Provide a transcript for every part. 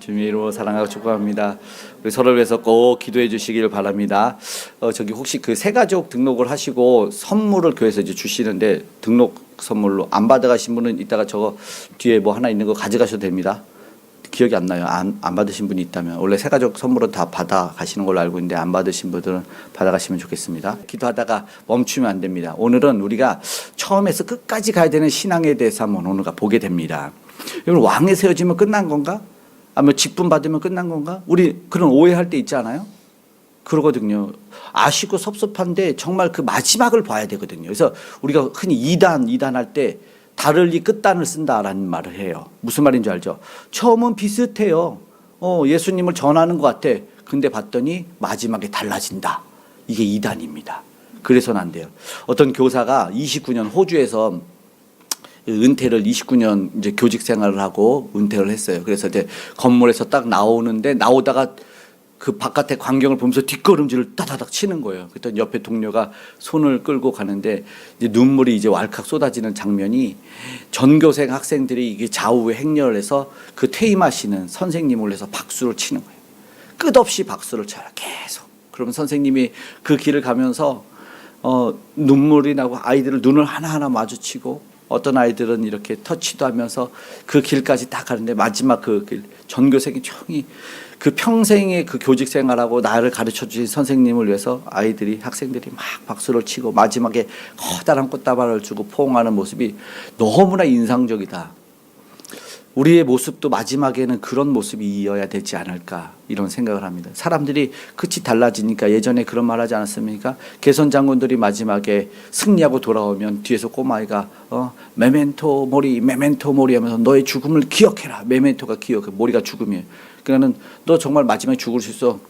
주님의 이름으로 사랑하고 축복합니다. 우리 서로를 위해서 꼭 기도해 주시길 바랍니다. 저기 혹시 그 새가족 등록을 하시고 선물을 교회에서 이제 주시는데 등록 선물로 안 받아가신 분은 이따가 저거 뒤에 뭐 하나 있는 거 가져가셔도 됩니다. 기억이 안 나요. 안 받으신 분이 있다면 원래 새가족 선물은 다 받아 가시는 걸로 알고 있는데 안 받으신 분들은 받아 가시면 좋겠습니다. 기도하다가 멈추면 안 됩니다. 오늘은 우리가 처음에서 끝까지 가야 되는 신앙에 대해서 한번 오늘가 보게 됩니다. 여러분, 왕에 세워지면 끝난 건가? 아니면 직분 받으면 끝난 건가? 우리 그런 오해할 때 있지 않아요? 그러거든요. 아쉽고 섭섭한데 정말 그 마지막을 봐야 되거든요. 그래서 우리가 흔히 이단 할 때 다를리 끝단을 쓴다라는 말을 해요. 무슨 말인 줄 알죠? 처음은 비슷해요. 예수님을 전하는 것 같아. 근데 봤더니 마지막에 달라진다. 이게 이단입니다. 그래서는 안 돼요. 어떤 교사가 29년 호주에서 은퇴를 29년 이제 교직 생활을 하고 은퇴를 했어요. 그래서 이제 건물에서 딱 나오다가 그 바깥의 광경을 보면서 뒷걸음질을 따다닥 치는 거예요. 그랬더니 옆에 동료가 손을 끌고 가는데 이제 눈물이 이제 왈칵 쏟아지는 장면이 전교생 학생들이 이게 좌우에 행렬을 해서 그 퇴임하시는 선생님을 해서 박수를 치는 거예요. 끝없이 박수를 쳐요. 계속. 그러면 선생님이 그 길을 가면서 눈물이 나고 아이들을 눈을 하나하나 마주치고 어떤 아이들은 이렇게 터치도 하면서 그 길까지 딱 가는데 마지막 그 길, 전교생이 총이 그 평생의 그 교직 생활하고 나를 가르쳐 주신 선생님을 위해서 학생들이 막 박수를 치고 마지막에 커다란 꽃다발을 주고 포옹하는 모습이 너무나 인상적이다. 우리의 모습도 마지막에는 그런 모습이어야 되지 않을까 이런 생각을 합니다. 사람들이 끝이 달라지니까 예전에 그런 말 하지 않았습니까? 개선 장군들이 마지막에 승리하고 돌아오면 뒤에서 꼬마아이가 메멘토 모리 하면서 너의 죽음을 기억해라. 메멘토가 기억해. 모리가 죽음이에요. 그러니까는 너 정말 마지막에 죽을 수 있어.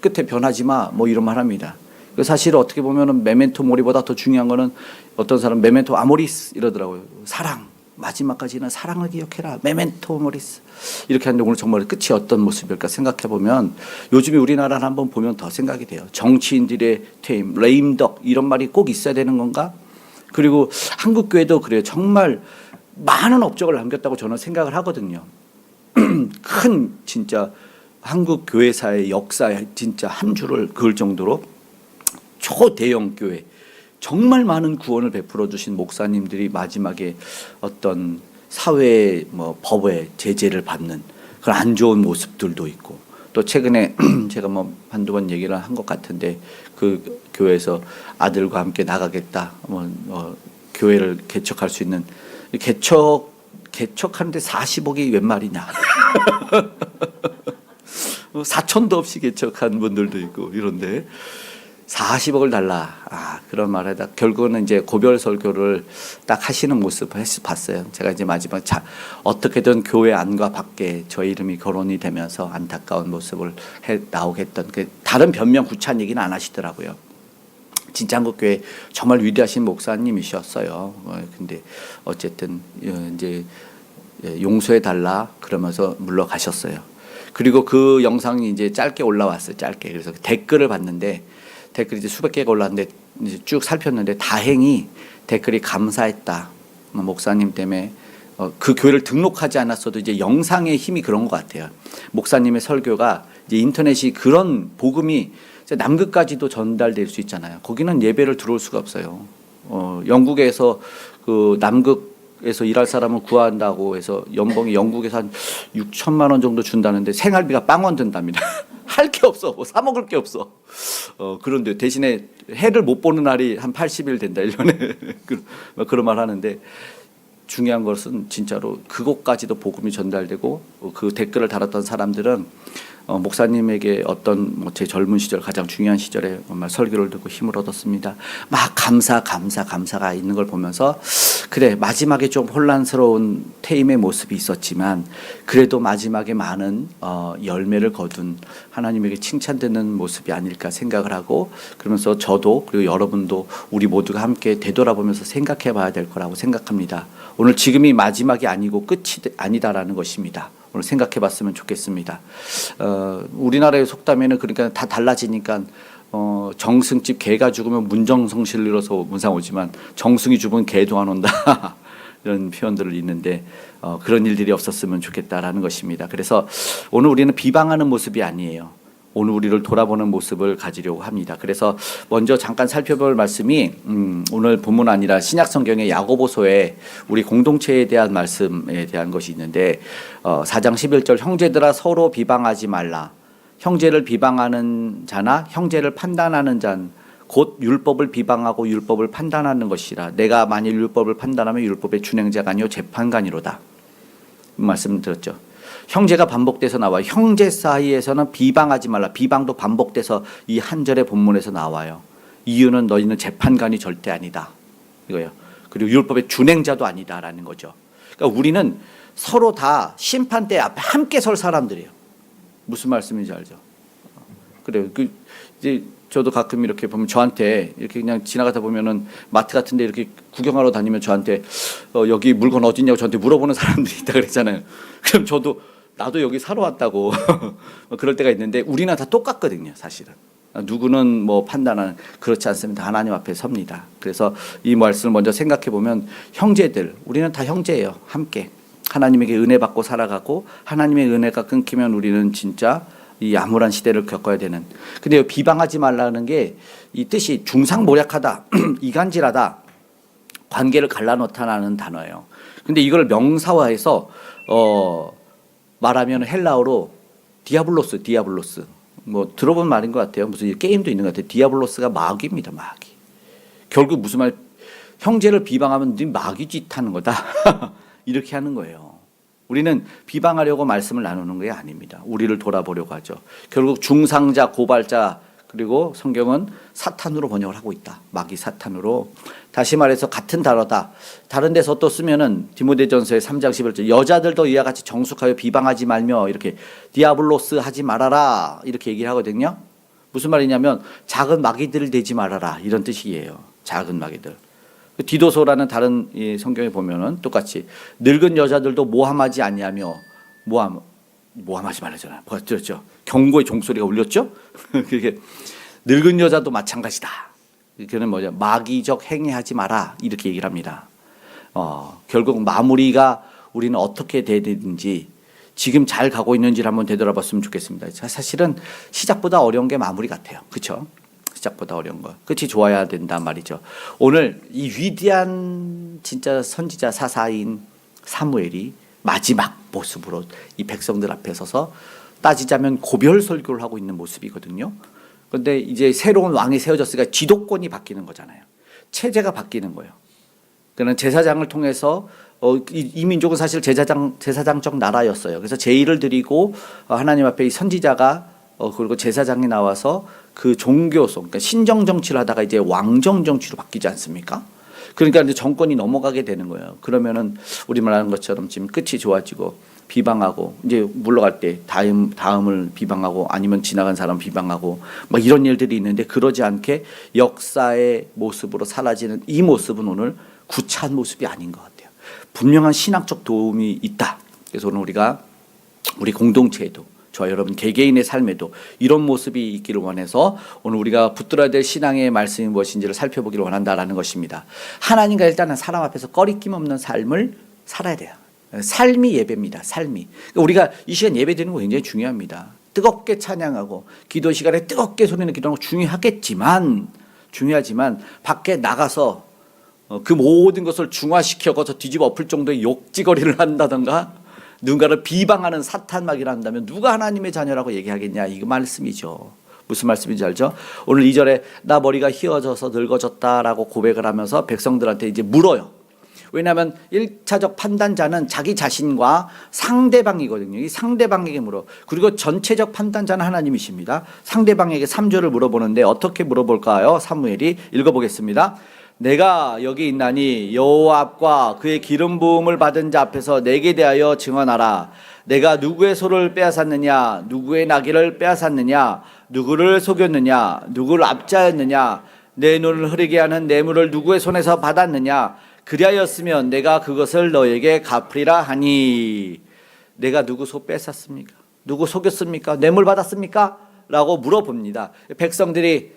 끝에 변하지 마. 뭐 이런 말 합니다. 사실 어떻게 보면은 메멘토 모리보다 더 중요한 거는 어떤 사람 메멘토 아모리스 이러더라고요. 사랑. 마지막까지는 사랑을 기억해라. 메멘토 모리스. 이렇게 하는데 오늘 정말 끝이 어떤 모습일까 생각해 보면 요즘에 우리나라를 한번 보면 더 생각이 돼요. 정치인들의 퇴임, 레임덕 이런 말이 꼭 있어야 되는 건가? 그리고 한국 교회도 그래요. 정말 많은 업적을 남겼다고 저는 생각을 하거든요. 큰 진짜 한국 교회사의 역사에 진짜 한 줄을 그을 정도로 초대형 교회 정말 많은 구원을 베풀어 주신 목사님들이 마지막에 어떤 사회 법의 제재를 받는 그런 안 좋은 모습들도 있고 또 최근에 제가 한두 번 얘기를 한 것 같은데 그 교회에서 아들과 함께 나가겠다 교회를 개척할 수 있는 개척하는데 40억이 웬 말이냐. 4천도 없이 개척한 분들도 있고 이런데 40억을 달라. 그런 말에다 결국은 이제 고별 설교를 딱 하시는 모습을 봤어요. 제가 이제 마지막 어떻게든 교회 안과 밖에 저희 이름이 거론이 되면서 안타까운 모습을 나오게 했던 다른 변명 구차한 얘기는 안 하시더라고요. 진짜 한국교회 정말 위대하신 목사님이셨어요. 근데 어쨌든 이제 용서해 달라 그러면서 물러가셨어요. 그리고 그 영상이 이제 짧게 올라왔어요. 짧게. 그래서 댓글을 봤는데 댓글이 이제 수백 개가 올랐는데 이제 쭉 살폈는데 다행히 댓글이 감사했다. 목사님 때문에 그 교회를 등록하지 않았어도 이제 영상의 힘이 그런 것 같아요. 목사님의 설교가 이제 인터넷이 그런 복음이 남극까지도 전달될 수 있잖아요. 거기는 예배를 들어올 수가 없어요. 영국에서 그 남극에서 일할 사람을 구한다고 해서 연봉이 영국에서 한 6천만 원 정도 준다는데 생활비가 빵원 든답니다. 할 게 없어. 사 먹을 게 없어. 그런데 대신에 해를 못 보는 날이 한 80일 된다. 1년에. 그런 말 하는데 중요한 것은 진짜로 그곳까지도 복음이 전달되고 그 댓글을 달았던 사람들은 목사님에게 어떤 제 젊은 시절 가장 중요한 시절에 정말 설교를 듣고 힘을 얻었습니다. 막 감사가 있는 걸 보면서 그래 마지막에 좀 혼란스러운 퇴임의 모습이 있었지만 그래도 마지막에 많은 열매를 거둔 하나님에게 칭찬되는 모습이 아닐까 생각을 하고 그러면서 저도 그리고 여러분도 우리 모두가 함께 되돌아보면서 생각해 봐야 될 거라고 생각합니다. 오늘 지금이 마지막이 아니고 끝이 아니다라는 것입니다. 오늘 생각해 봤으면 좋겠습니다. 우리나라의 속담에는 그러니까 다 달라지니까 정승집 개가 죽으면 문정성실 이뤄서 문상 오지만 정승이 죽으면 개도 안 온다. 이런 표현들을 있는데 그런 일들이 없었으면 좋겠다라는 것입니다. 그래서 오늘 우리는 비방하는 모습이 아니에요. 오늘 우리를 돌아보는 모습을 가지려고 합니다. 그래서 먼저 잠깐 살펴볼 말씀이 오늘 본문 아니라 신약 성경의 야고보서에 우리 공동체에 대한 말씀에 대한 것이 있는데 4장 11절 형제들아 서로 비방하지 말라. 형제를 비방하는 자나 형제를 판단하는 자는 곧 율법을 비방하고 율법을 판단하는 것이라. 내가 만일 율법을 판단하면 율법의 준행자가 아니요 재판관이로다. 말씀 들었죠. 형제가 반복돼서 나와요. 형제 사이에서는 비방하지 말라. 비방도 반복돼서 이 한 절의 본문에서 나와요. 이유는 너희는 재판관이 절대 아니다. 이거예요. 그리고 율법의 준행자도 아니다라는 거죠. 그러니까 우리는 서로 다 심판대 앞에 함께 설 사람들이에요. 무슨 말씀인지 알죠? 그래요. 이제 저도 가끔 이렇게 보면 저한테 이렇게 그냥 지나가다 보면은 마트 같은데 이렇게 구경하러 다니면 저한테 여기 물건 어딨냐고 저한테 물어보는 사람들이 있다 그랬잖아요. 그럼 저도 나도 여기 사러 왔다고 그럴 때가 있는데 우리는 다 똑같거든요, 사실은. 누구는 뭐 판단하는 그렇지 않습니다. 하나님 앞에 섭니다. 그래서 이 말씀을 먼저 생각해 보면 형제들, 우리는 다 형제예요. 함께 하나님에게 은혜 받고 살아가고 하나님의 은혜가 끊기면 우리는 진짜 이 암울한 시대를 겪어야 되는. 근데 비방하지 말라는 게 이 뜻이 중상모략하다, 이간질하다, 관계를 갈라놓다라는 단어예요. 근데 이걸 명사화해서 말하면 헬라어로 디아블로스. 뭐 들어본 말인 것 같아요. 무슨 게임도 있는 것 같아요. 디아블로스가 마귀입니다. 마귀. 결국 무슨 말? 형제를 비방하면 네 마귀 짓 하는 거다. 이렇게 하는 거예요. 우리는 비방하려고 말씀을 나누는 게 아닙니다. 우리를 돌아보려고 하죠. 결국 중상자, 고발자, 그리고 성경은 사탄으로 번역을 하고 있다. 마귀 사탄으로. 다시 말해서 같은 단어다. 다른 데서 또 쓰면은 디모데전서의 3장 11절 여자들도 이와 같이 정숙하여 비방하지 말며 이렇게 디아블로스 하지 말아라 이렇게 얘기를 하거든요. 무슨 말이냐면 작은 마귀들을 대지 말아라 이런 뜻이에요. 작은 마귀들. 디도서라는 다른 성경에 보면은 똑같이 늙은 여자들도 모함하지 아니하며 모함하지 말라잖아요. 뭐가 들었죠? 경고의 종소리가 울렸죠? 그게 늙은 여자도 마찬가지다. 그는 뭐냐? 마귀적 행위하지 마라 이렇게 얘기를 합니다. 결국 마무리가 우리는 어떻게 돼야 되는지 지금 잘 가고 있는지를 한번 되돌아봤으면 좋겠습니다. 사실은 시작보다 어려운 게 마무리 같아요. 그렇죠? 시작보다 어려운 거. 끝이 좋아야 된단 말이죠. 오늘 이 위대한 진짜 선지자 사사인 사무엘이 마지막 모습으로 이 백성들 앞에 서서 따지자면 고별 설교를 하고 있는 모습이거든요. 그런데 이제 새로운 왕이 세워졌으니까 지도권이 바뀌는 거잖아요. 체제가 바뀌는 거예요. 그는 제사장을 통해서 이 민족은 사실 제사장적 나라였어요. 그래서 제의를 드리고 하나님 앞에 이 선지자가 그리고 제사장이 나와서 그 종교성, 그러니까 신정 정치를 하다가 이제 왕정 정치로 바뀌지 않습니까? 그러니까 이제 정권이 넘어가게 되는 거예요. 그러면은 우리 말하는 것처럼 지금 끝이 좋아지고 비방하고 이제 물러갈 때 다음을 비방하고 아니면 지나간 사람 비방하고 막 이런 일들이 있는데 그러지 않게 역사의 모습으로 사라지는 이 모습은 오늘 구차한 모습이 아닌 것 같아요. 분명한 신학적 도움이 있다. 그래서 오늘 우리가 우리 공동체에도 저와 여러분 개개인의 삶에도 이런 모습이 있기를 원해서 오늘 우리가 붙들어야 될 신앙의 말씀이 무엇인지를 살펴보기를 원한다라는 것입니다. 하나님과 일단은 사람 앞에서 꺼리낌 없는 삶을 살아야 돼요. 삶이 예배입니다. 삶이. 우리가 이 시간 예배 드리는 거 굉장히 중요합니다. 뜨겁게 찬양하고 기도 시간에 뜨겁게 소리내는 기도하는 거 중요하지만 밖에 나가서 그 모든 것을 중화시켜서 뒤집어 엎을 정도의 욕지거리를 한다던가 누군가를 비방하는 사탄막이라 한다면 누가 하나님의 자녀라고 얘기하겠냐 이거 말씀이죠. 무슨 말씀인지 알죠? 오늘 2절에 나 머리가 휘어져서 늙어졌다라고 고백을 하면서 백성들한테 이제 물어요. 왜냐하면 1차적 판단자는 자기 자신과 상대방이거든요. 이 상대방에게 물어. 그리고 전체적 판단자는 하나님이십니다. 상대방에게 3절을 물어보는데 어떻게 물어볼까요? 사무엘이 읽어보겠습니다. 내가 여기 있나니 여호와 앞과 그의 기름 부음을 받은 자 앞에서 내게 대하여 증언하라. 내가 누구의 소를 빼앗았느냐, 누구의 나귀를 빼앗았느냐, 누구를 속였느냐, 누구를 압자였느냐, 내 눈을 흐리게 하는 뇌물을 누구의 손에서 받았느냐. 그리하였으면 내가 그것을 너에게 갚으리라 하니. 내가 누구 소 뺏었습니까? 누구 속였습니까? 뇌물 받았습니까? 라고 물어봅니다. 백성들이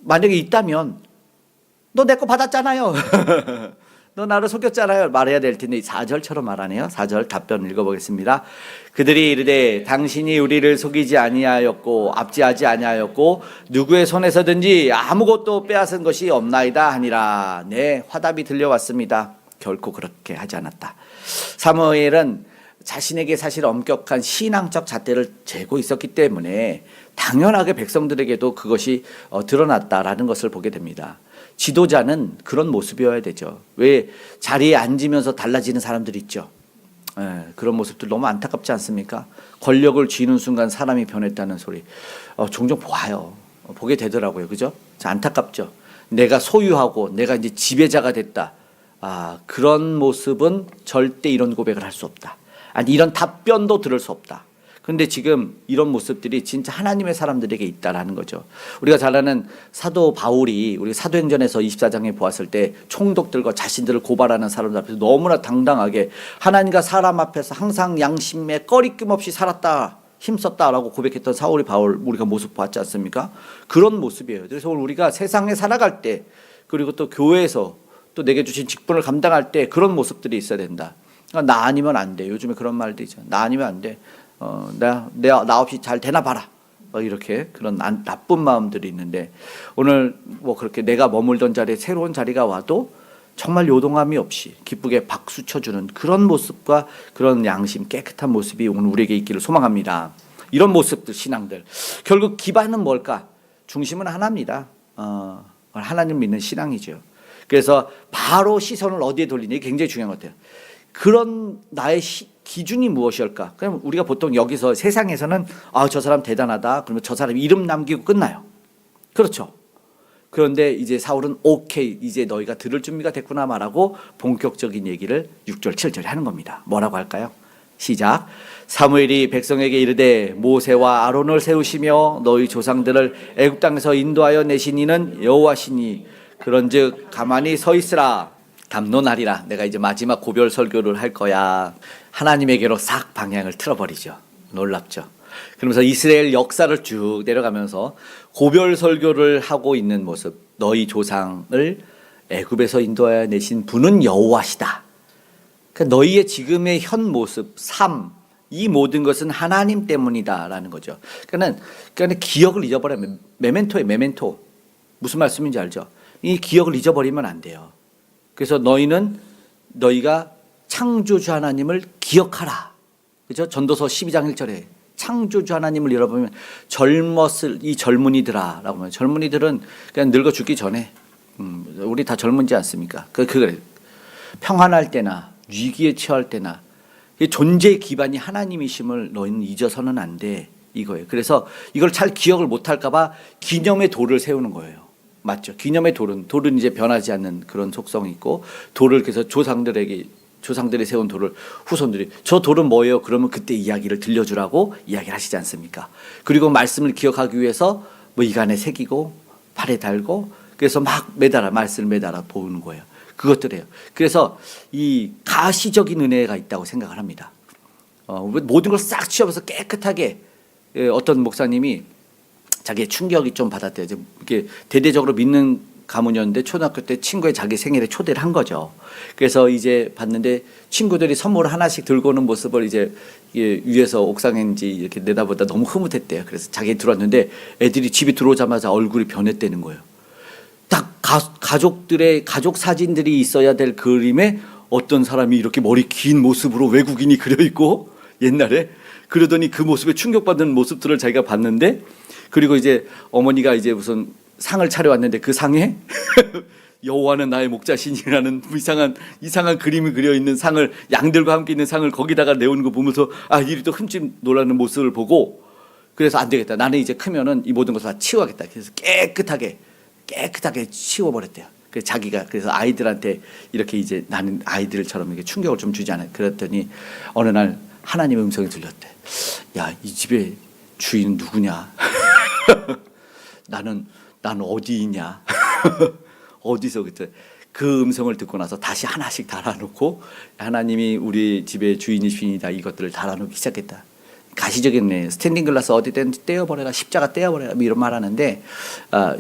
만약에 있다면 너 내 거 받았잖아요. 너 나를 속였잖아요. 말해야 될 텐데 4절처럼 말하네요. 4절 답변 읽어보겠습니다. 그들이 이르되 당신이 우리를 속이지 아니하였고 압제하지 아니하였고 누구의 손에서든지 아무것도 빼앗은 것이 없나이다 하니라. 네, 화답이 들려왔습니다. 결코 그렇게 하지 않았다. 사무엘은 자신에게 사실 엄격한 신앙적 잣대를 재고 있었기 때문에 당연하게 백성들에게도 그것이 드러났다라는 것을 보게 됩니다. 지도자는 그런 모습이어야 되죠. 왜 자리에 앉으면서 달라지는 사람들이 있죠. 그런 모습들 너무 안타깝지 않습니까? 권력을 쥐는 순간 사람이 변했다는 소리 종종 보아요. 보게 되더라고요. 그죠? 안타깝죠. 내가 소유하고 내가 이제 지배자가 됐다. 그런 모습은 절대 이런 고백을 할 수 없다. 아니 이런 답변도 들을 수 없다. 그런데 지금 이런 모습들이 진짜 하나님의 사람들에게 있다라는 거죠. 우리가 잘 아는 사도 바울이 우리 사도행전에서 24장에 보았을 때 총독들과 자신들을 고발하는 사람들 앞에서 너무나 당당하게 하나님과 사람 앞에서 항상 양심에 꺼리낌 없이 살았다, 힘썼다라고 고백했던 사울이 바울 우리가 모습 봤지 않습니까? 그런 모습이에요. 그래서 우리가 세상에 살아갈 때 그리고 또 교회에서 또 내게 주신 직분을 감당할 때 그런 모습들이 있어야 된다. 나 아니면 안 돼. 요즘에 그런 말도 있죠. 나 아니면 안 돼. 나 없이 잘 되나 봐라. 이렇게 그런 나쁜 마음들이 있는데 오늘 뭐 그렇게 내가 머물던 자리에 새로운 자리가 와도 정말 요동함이 없이 기쁘게 박수 쳐주는 그런 모습과 그런 양심 깨끗한 모습이 오늘 우리에게 있기를 소망합니다. 이런 모습들 신앙들 결국 기반은 뭘까? 중심은 하나입니다. 하나님 믿는 신앙이죠. 그래서 바로 시선을 어디에 돌리니 굉장히 중요한 것 같아요. 그런 나의 기준이 무엇일까? 그럼 우리가 보통 여기서 세상에서는 저 사람 대단하다. 그러면 저 사람 이름 남기고 끝나요. 그렇죠. 그런데 이제 사울은 오케이 이제 너희가 들을 준비가 됐구나 말하고 본격적인 얘기를 6절 7절에 하는 겁니다. 뭐라고 할까요? 시작. 사무엘이 백성에게 이르되 모세와 아론을 세우시며 너희 조상들을 애굽 땅에서 인도하여 내신 이는 여호와시니 그런즉 가만히 서 있으라. 담론하리라. 내가 이제 마지막 고별 설교를 할 거야. 하나님에게로 싹 방향을 틀어버리죠. 놀랍죠. 그러면서 이스라엘 역사를 쭉 내려가면서 고별 설교를 하고 있는 모습. 너희 조상을 애굽에서 인도하여 내신 분은 여호와시다. 그러니까 너희의 지금의 현 모습, 삶, 이 모든 것은 하나님 때문이다라는 거죠. 그러니까 기억을 잊어버리면 메멘토에 메멘토. 무슨 말씀인지 알죠? 이 기억을 잊어버리면 안 돼요. 그래서 너희가 창조주 하나님을 기억하라. 그죠? 전도서 12장 1절에 창조주 하나님을 잃어버리면 젊었을 이 젊은이들아 라고 하면 젊은이들은 그냥 늙어 죽기 전에 우리 다 젊은지 않습니까? 그래. 평안할 때나 위기에 처할 때나 존재의 기반이 하나님이심을 너희는 잊어서는 안 돼. 이거예요. 그래서 이걸 잘 기억을 못할까 봐 기념의 돌을 세우는 거예요. 맞죠? 기념의 돌은 이제 변하지 않는 그런 속성이 있고 돌을 그래서 조상들이 세운 돌을 후손들이 저 돌은 뭐예요? 그러면 그때 이야기를 들려주라고 이야기를 하시지 않습니까? 그리고 말씀을 기억하기 위해서 뭐 이간에 새기고 팔에 달고 그래서 막 말씀을 매달아 보는 거예요. 그것들이에요. 그래서 이 가시적인 은혜가 있다고 생각을 합니다. 모든 걸 싹 치워서 깨끗하게 어떤 목사님이 자기의 충격이 좀 받았대요. 이렇게 대대적으로 믿는 가문이었는데 초등학교 때 친구의 자기 생일에 초대를 한 거죠. 그래서 이제 봤는데 친구들이 선물을 하나씩 들고 오는 모습을 이제 위에서 옥상인지 이렇게 내다보다 너무 흐뭇했대요. 그래서 자기 들어왔는데 애들이 집에 들어오자마자 얼굴이 변했다는 거예요. 딱 가족들의 가족 사진들이 있어야 될 그림에 어떤 사람이 이렇게 머리 긴 모습으로 외국인이 그려 있고 옛날에 그러더니 그 모습에 충격받는 모습들을 자기가 봤는데 그리고 이제 어머니가 이제 무슨 상을 차려왔는데 그 상에 여호와는 나의 목자신이라는 이상한 그림이 그려 있는 상을 양들과 함께 있는 상을 거기다가 내오는 거 보면서 이리 또 흠집 놀라는 모습을 보고 그래서 안 되겠다. 나는 이제 크면은 이 모든 것을 다 치워야겠다. 그래서 깨끗하게 치워버렸대요. 그래서 자기가 그래서 아이들한테 이렇게 이제 나는 아이들처럼 이렇게 충격을 좀 주지 않아요. 그랬더니 어느 날 하나님의 음성이 들렸대. 야, 이 집의 주인은 누구냐? 나는 어디 있냐? 어디서 그때 그 음성을 듣고 나서 다시 하나씩 달아놓고 하나님이 우리 집의 주인이십니다. 이것들을 달아놓기 시작했다. 가시적인 스탠딩 글라스 어디든 떼어버려라, 십자가 떼어버려라 이런 말 하는데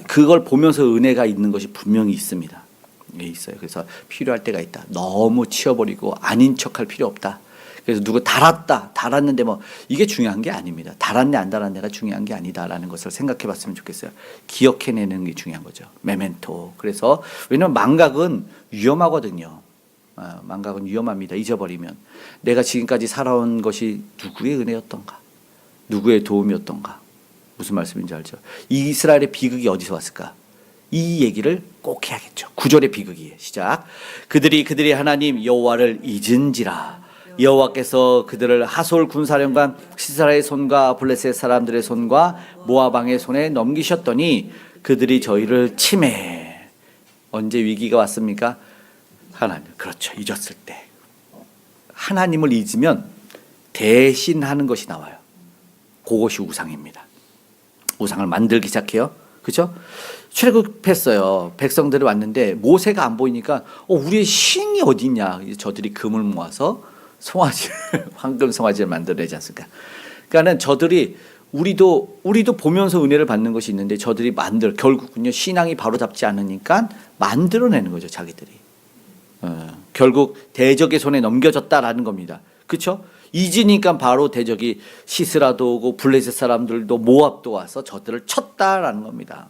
그걸 보면서 은혜가 있는 것이 분명히 있습니다. 게 있어요. 그래서 필요할 때가 있다. 너무 치워버리고 아닌 척할 필요 없다. 그래서 누구 달았는데 뭐 이게 중요한 게 아닙니다. 달았네 안 달았네가 중요한 게 아니다라는 것을 생각해 봤으면 좋겠어요. 기억해내는 게 중요한 거죠. 메멘토. 그래서 왜냐하면 망각은 위험하거든요. 망각은 위험합니다. 잊어버리면 내가 지금까지 살아온 것이 누구의 은혜였던가, 누구의 도움이었던가. 무슨 말씀인지 알죠? 이스라엘의 비극이 어디서 왔을까? 이 얘기를 꼭 해야겠죠. 9절의 비극이에요. 시작. 그들이 하나님 여호와를 잊은지라 여호와께서 그들을 하솔 군사령관 시사라의 손과 블레셋 사람들의 손과 모압 왕의 손에 넘기셨더니 그들이 저희를 침해. 언제 위기가 왔습니까? 하나님. 그렇죠. 잊었을 때. 하나님을 잊으면 대신하는 것이 나와요. 그것이 우상입니다. 우상을 만들기 시작해요. 그렇죠? 출애굽했어요. 백성들이 왔는데 모세가 안 보이니까 우리의 신이 어디 있냐. 저들이 금을 모아서 송아지, 황금 송아지를 만들어내지 않습니까? 그러니까는 저들이 우리도 보면서 은혜를 받는 것이 있는데 저들이 결국은요 신앙이 바로 잡지 않으니까 만들어내는 거죠 자기들이. 결국 대적의 손에 넘겨졌다라는 겁니다. 그렇죠? 잊으니까 바로 대적이 시스라도 오고 블레셋 사람들도 모압도 와서 저들을 쳤다라는 겁니다.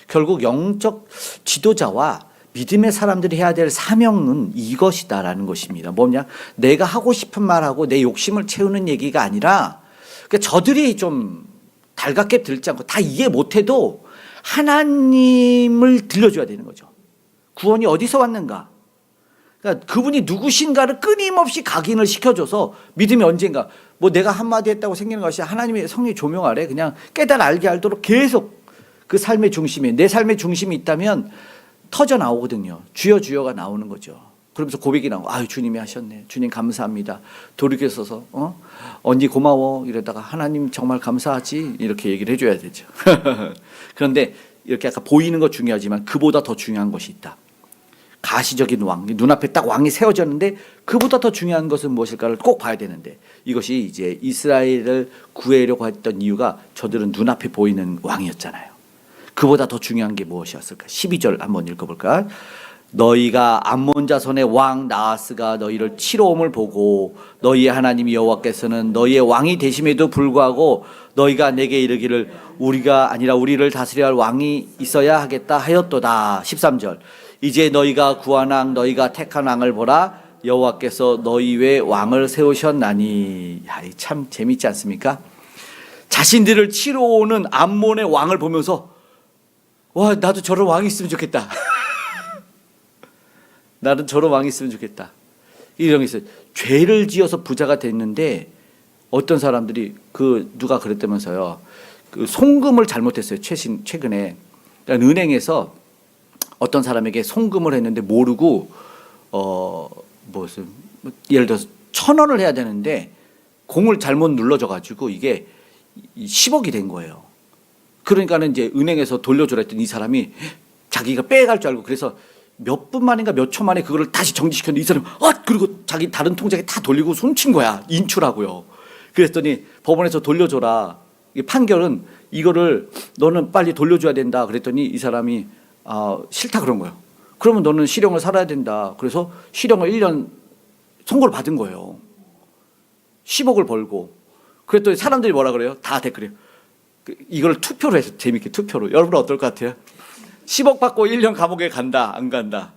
결국 영적 지도자와 믿음의 사람들이 해야 될 사명은 이것이다라는 것입니다. 뭐냐? 내가 하고 싶은 말하고 내 욕심을 채우는 얘기가 아니라 그러니까 저들이 좀 달갑게 들지 않고 다 이해 못해도 하나님을 들려줘야 되는 거죠. 구원이 어디서 왔는가? 그러니까 그분이 누구신가를 끊임없이 각인을 시켜줘서 믿음이 언젠가 뭐 내가 한마디 했다고 생기는 것이 하나님의 성령 조명 아래 그냥 깨달아 알게 알도록 계속 그 삶의 중심에 내 삶의 중심이 있다면 터져 나오거든요. 주여가 나오는 거죠. 그러면서 고백이 나오고 아유 주님이 하셨네. 주님 감사합니다. 돌이켜서서 언니 고마워 이러다가 하나님 정말 감사하지 이렇게 얘기를 해줘야 되죠. 그런데 이렇게 아까 보이는 거 중요하지만 그보다 더 중요한 것이 있다. 가시적인 왕, 눈앞에 딱 왕이 세워졌는데 그보다 더 중요한 것은 무엇일까를 꼭 봐야 되는데 이것이 이제 이스라엘을 구하려고 했던 이유가 저들은 눈앞에 보이는 왕이었잖아요. 그보다 더 중요한 게 무엇이었을까? 12절 한번 읽어볼까? 너희가 암몬 자손의 왕 나하스가 너희를 치러옴을 보고 너희의 하나님 여호와께서는 너희의 왕이 되심에도 불구하고 너희가 내게 이르기를 우리가 아니라 우리를 다스려야 할 왕이 있어야 하겠다 하였도다. 13절 이제 너희가 구한 왕 너희가 택한 왕을 보라 여호와께서 너희 외에 왕을 세우셨나니. 야, 참 재밌지 않습니까? 자신들을 치러 오는 암몬의 왕을 보면서 와 나도 저런 왕이 있으면 좋겠다. 나는 저런 왕이 있으면 좋겠다. 이런 게 있어요. 죄를 지어서 부자가 됐는데 어떤 사람들이 누가 그랬다면서요. 그 송금을 잘못했어요. 최근에 그러니까 은행에서 어떤 사람에게 송금을 했는데 모르고 예를 들어서 1,000원을 해야 되는데 공을 잘못 눌러줘 가지고 이게 10억이 된 거예요. 그러니까는 이제 은행에서 돌려주라 했더니 이 사람이 자기가 빼갈 줄 알고 그래서 몇 분 만인가 몇 초 만에 그거를 다시 정지시켰는데 이 사람이 그리고 자기 다른 통장에 다 돌리고 손친 거야. 인출하고요. 그랬더니 법원에서 돌려줘라. 판결은 이거를 너는 빨리 돌려줘야 된다. 그랬더니 이 사람이 싫다 그런 거예요. 그러면 너는 실형을 살아야 된다. 그래서 실형을 1년 선고를 받은 거예요. 10억을 벌고. 그랬더니 사람들이 뭐라 그래요? 다 댓글이에요. 이걸 투표로 해서 재밌게 투표로. 여러분은 어떨 것 같아요? 10억 받고 1년 감옥에 간다 안 간다?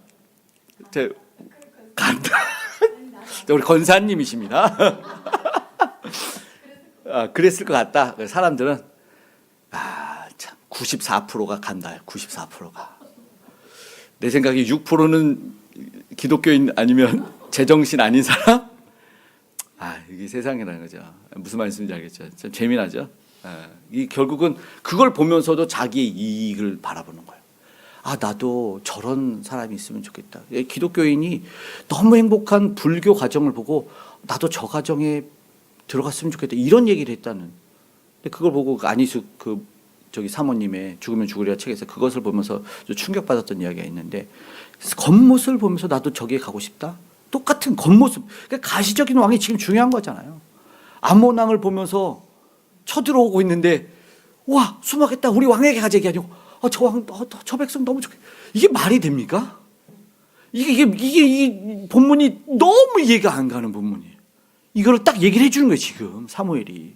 간다. 우리 권사님이십니다. 그랬을 것 같다. 사람들은 참 94%가 간다. 94%가. 내 생각에 6%는 기독교인 아니면 제정신 아닌 사람? 이게 세상이라는 거죠. 무슨 말씀인지 알겠죠? 참 재미나죠? 이 결국은 그걸 보면서도 자기의 이익을 바라보는 거예요. 나도 저런 사람이 있으면 좋겠다. 기독교인이 너무 행복한 불교 가정을 보고 나도 저 가정에 들어갔으면 좋겠다. 이런 얘기를 했다는. 그걸 보고 안희숙 사모님의 죽으면 죽으리라 책에서 그것을 보면서 충격받았던 이야기가 있는데 겉모습을 보면서 나도 저기에 가고 싶다. 똑같은 겉모습. 그러니까 가시적인 왕이 지금 중요한 거잖아요. 암몬 왕을 보면서 쳐들어오고 있는데 와 숨어겠다 우리 왕에게 가자 이게 아니고 저 백성 너무 좋게. 이게 말이 됩니까? 이 본문이 너무 이해가 안 가는 본문이에요. 이걸 딱 얘기를 해주는 거예요. 지금 사무엘이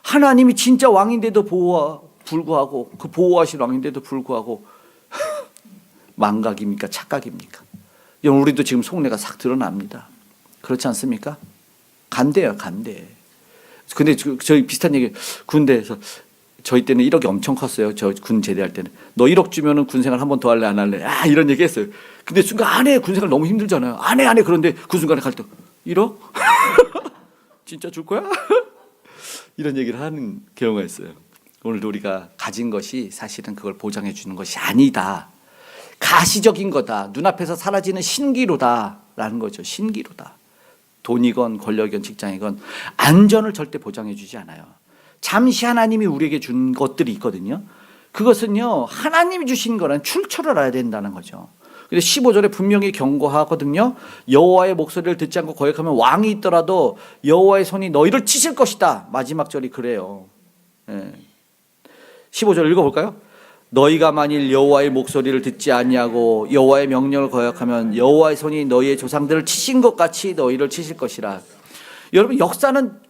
하나님이 진짜 왕인데도 불구하고 그 보호하신 왕인데도 불구하고 망각입니까? 착각입니까? 여러분 우리도 지금 속내가 싹 드러납니다. 그렇지 않습니까? 간대요, 간대. 근데 저희 비슷한 얘기 군대에서 저희 때는 1억이 엄청 컸어요. 저 군 제대할 때는 너 1억 주면은 군생활 한 번 더 할래 안 할래? 이런 얘기 했어요. 근데 순간 안 해. 군생활 너무 힘들잖아요. 안 해. 그런데 그 순간에 갈 때 1억? 진짜 줄 거야? 이런 얘기를 하는 경우가 있어요. 오늘도 우리가 가진 것이 사실은 그걸 보장해 주는 것이 아니다. 가시적인 거다. 눈앞에서 사라지는 신기루다라는 거죠. 신기루다. 돈이건 권력이건 직장이건 안전을 절대 보장해 주지 않아요. 잠시 하나님이 우리에게 준 것들이 있거든요. 그것은요 하나님이 주신 거란 출처를 알아야 된다는 거죠. 근데 15절에 분명히 경고하거든요. 여호와의 목소리를 듣지 않고 거역하면 왕이 있더라도 여호와의 손이 너희를 치실 것이다. 마지막 절이 그래요. 15절 읽어볼까요? 너희가 만일 여호와의 목소리를 듣지 아니하고 여호와의 명령을 거역하면 여호와의 손이 너희의 조상들을 치신 것 같이 너희를 치실 것이라. 여러분 역사는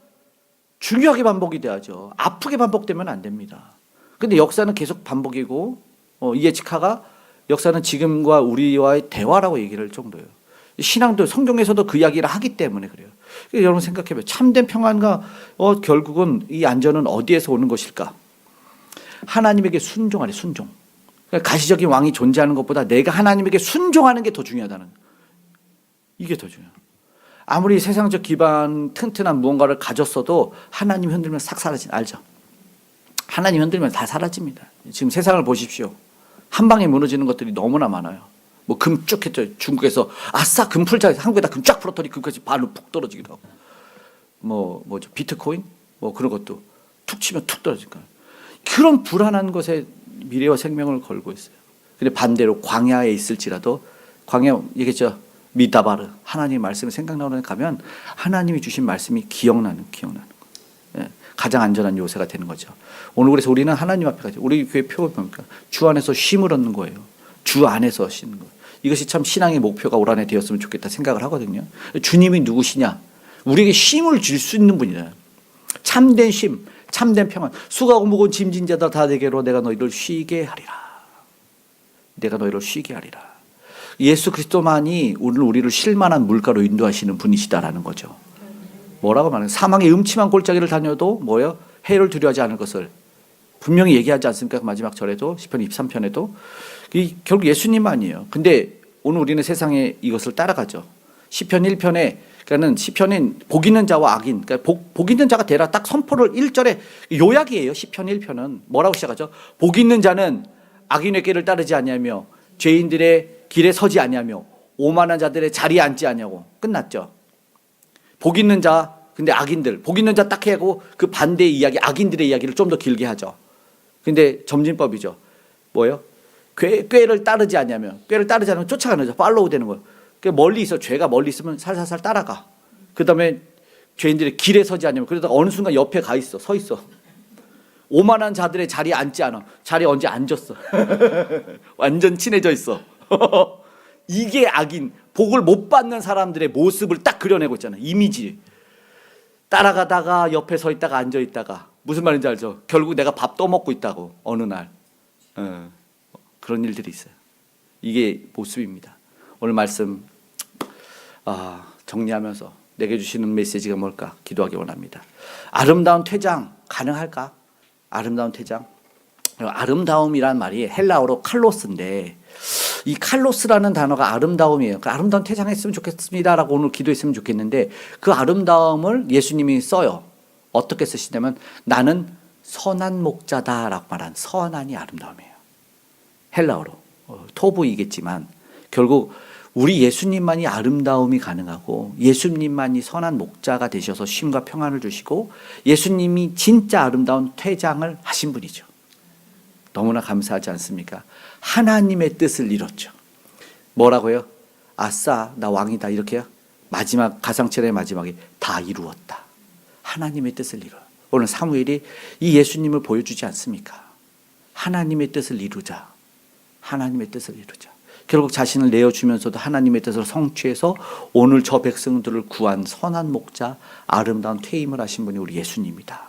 중요하게 반복이 돼야죠. 아프게 반복되면 안 됩니다. 근데 역사는 계속 반복이고 이에치카가 역사는 지금과 우리와의 대화라고 얘기를 할 정도예요. 신앙도 성경에서도 그 이야기를 하기 때문에 그래요. 여러분 생각해봐요. 참된 평안과 결국은 이 안전은 어디에서 오는 것일까? 하나님에게 순종하래. 순종. 그러니까 가시적인 왕이 존재하는 것보다 내가 하나님에게 순종하는 게 더 중요하다는, 이게 더 중요해요. 아무리 세상적 기반 튼튼한 무언가를 가졌어도 하나님 흔들면 싹 사라지는, 알죠? 하나님 흔들면 다 사라집니다. 지금 세상을 보십시오. 한 방에 무너지는 것들이 너무나 많아요. 뭐 금 쭉 했죠. 중국에서 아싸 금 풀자 한국에다 금 쫙 풀었더니 금까지 반으로 푹 떨어지기도 하고, 뭐죠 비트코인 뭐 그런 것도 툭 치면 툭 떨어질까. 그런 불안한 것에 미래와 생명을 걸고 있어요. 근데 반대로 광야에 있을지라도, 광야 얘기했죠. 미다바르 하나님 말씀이 생각나는 데 가면 하나님이 주신 말씀이 기억나는 거. 가장 안전한 요새가 되는 거죠. 오늘 그래서 우리는 하나님 앞에 가죠. 우리 교회 표 보니까 주 안에서 쉼을 얻는 거예요. 주 안에서 쉬는 거예요. 이것이 참 신앙의 목표가 올 한해 되었으면 좋겠다 생각을 하거든요. 주님이 누구시냐? 우리에게 쉼을 줄 수 있는 분이다. 참된 쉼, 참된 평안. 수고하고 무거운 짐진 자들 다 내게로 내가 너희를 쉬게 하리라. 내가 너희를 쉬게 하리라. 예수 그리스도만이 오늘 우리를 쉴만한 물가로 인도하시는 분이시다라는 거죠. 뭐라고 말하는, 사망의 음침한 골짜기를 다녀도 뭐요? 해를 두려워하지 않을 것을 분명히 얘기하지 않습니까? 그 마지막 절에도 시편 23편에도 결국 예수님만이에요. 근데 오늘 우리는 세상에 이것을 따라가죠. 시편 1편에 그러니까는 시편인 복 있는 자와 악인, 그러니까 복 있는 자가 되라 딱 선포를 1절에 요약이에요. 시편 1편은 뭐라고 시작하죠? 복 있는 자는 악인의 길을 따르지 아니하며 죄인들의 길에 서지 아니하며 오만한 자들의 자리에 앉지 아니하고 끝났죠. 복 있는 자, 근데 악인들, 복 있는 자 딱 하고 그 반대의 이야기, 악인들의 이야기를 좀 더 길게 하죠. 근데 점진법이죠. 뭐예요? 꾀를 따르지 않냐면, 꾀를 따르지 않으면 쫓아가는 거죠. 팔로우 되는 거예요. 멀리 있어. 죄가 멀리 있으면 살살살 따라가. 그 다음에 죄인들의 길에 서지 않냐면, 그러다가 어느 순간 옆에 가 있어. 서 있어. 오만한 자들의 자리에 앉지 않아. 자리에 언제 앉았어. 완전 친해져 있어. 이게 악인, 복을 못 받는 사람들의 모습을 딱 그려내고 있잖아요. 이미지. 따라가다가 옆에 서 있다가 앉아 있다가, 무슨 말인지 알죠? 결국 내가 밥 떠먹고 있다고 어느 날. 그런 일들이 있어요. 이게 모습입니다. 오늘 말씀 정리하면서 내게 주시는 메시지가 뭘까 기도하기 원합니다. 아름다운 퇴장 가능할까? 아름다운 퇴장. 아름다움이란 말이 헬라어로 칼로스인데, 이 칼로스라는 단어가 아름다움이에요. 그 아름다운 퇴장했으면 좋겠습니다라고 오늘 기도했으면 좋겠는데, 그 아름다움을 예수님이 써요. 어떻게 쓰시냐면 나는 선한 목자다라고 말한 선한이 아름다움이에요. 헬라어로 토부이겠지만 결국 우리 예수님만이 아름다움이 가능하고, 예수님만이 선한 목자가 되셔서 쉼과 평안을 주시고, 예수님이 진짜 아름다운 퇴장을 하신 분이죠. 너무나 감사하지 않습니까? 하나님의 뜻을 이뤘죠. 뭐라고요? 아싸 나 왕이다 이렇게요? 마지막 가상체의 마지막에 다 이루었다. 하나님의 뜻을 이뤄. 오늘 사무엘이 이 예수님을 보여주지 않습니까? 하나님의 뜻을 이루자. 하나님의 뜻을 이루자. 결국 자신을 내어주면서도 하나님의 뜻을 성취해서 오늘 저 백성들을 구한 선한 목자, 아름다운 퇴임을 하신 분이 우리 예수님이다.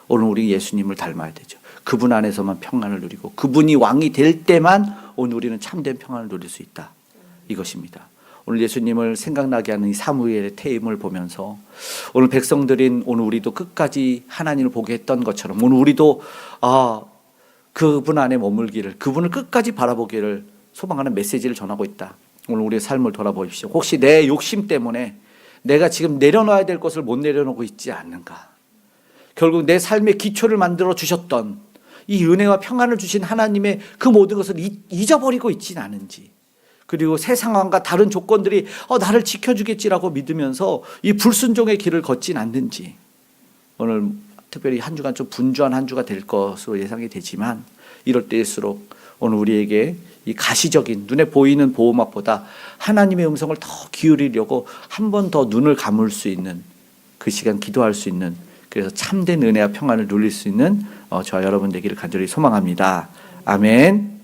오늘 우리 예수님을 닮아야 되죠. 그분 안에서만 평안을 누리고 그분이 왕이 될 때만 오늘 우리는 참된 평안을 누릴 수 있다. 이것입니다. 오늘 예수님을 생각나게 하는 이 사무엘의 퇴임을 보면서 오늘 백성들인 오늘 우리도 끝까지 하나님을 보게 했던 것처럼 오늘 우리도 그분 안에 머물기를, 그분을 끝까지 바라보기를 소망하는 메시지를 전하고 있다. 오늘 우리의 삶을 돌아보십시오. 혹시 내 욕심 때문에 내가 지금 내려놔야 될 것을 못 내려놓고 있지 않는가? 결국 내 삶의 기초를 만들어 주셨던 이 은혜와 평안을 주신 하나님의 그 모든 것을 잊어버리고 있지는 않은지, 그리고 새 상황과 다른 조건들이 나를 지켜주겠지라고 믿으면서 이 불순종의 길을 걷진 않는지, 오늘 특별히 한 주간 좀 분주한 한 주가 될 것으로 예상이 되지만 이럴 때일수록 오늘 우리에게 이 가시적인 눈에 보이는 보호막보다 하나님의 음성을 더 기울이려고 한 번 더 눈을 감을 수 있는 그 시간 기도할 수 있는, 그래서 참된 은혜와 평안을 누릴 수 있는 저와 여러분 되기를 간절히 소망합니다. 아멘.